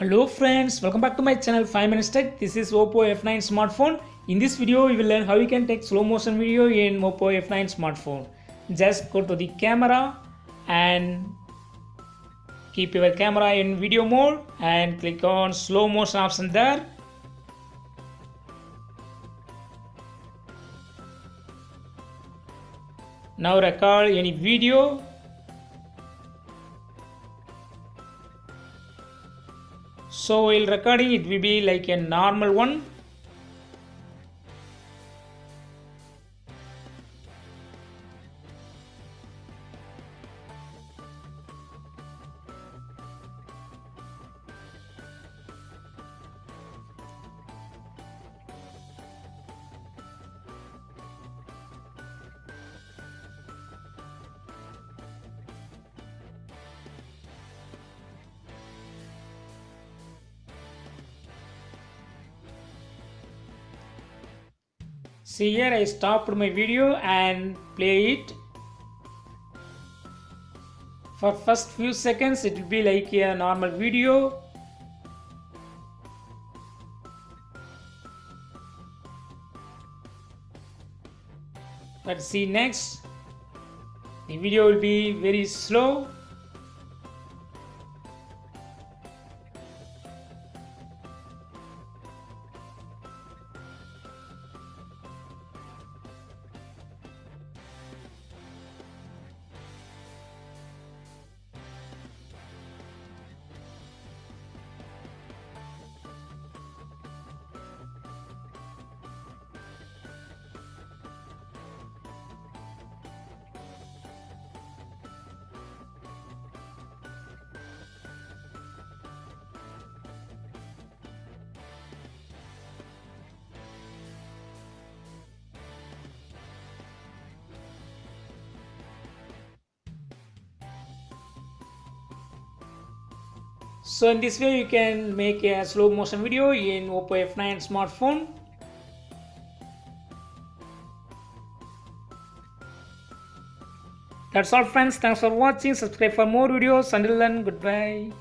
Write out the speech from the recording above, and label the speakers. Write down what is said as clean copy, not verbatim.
Speaker 1: Hello friends, welcome back to my channel 5 Minutes Tech. This is Oppo F9 smartphone. In this video, we will learn how you can take slow motion video in Oppo F9 smartphone. Just go to the camera and keep your camera in video mode and click on slow motion option there. Now record any video. So while recording, it will be like a normal one. See here, I stopped my video and play it. For first few seconds, it will be like a normal video. Let's see next. The video will be very slow. So in this way you can make a slow motion video in Oppo F9 smartphone. That's all friends, thanks for watching, subscribe for more videos, until then goodbye.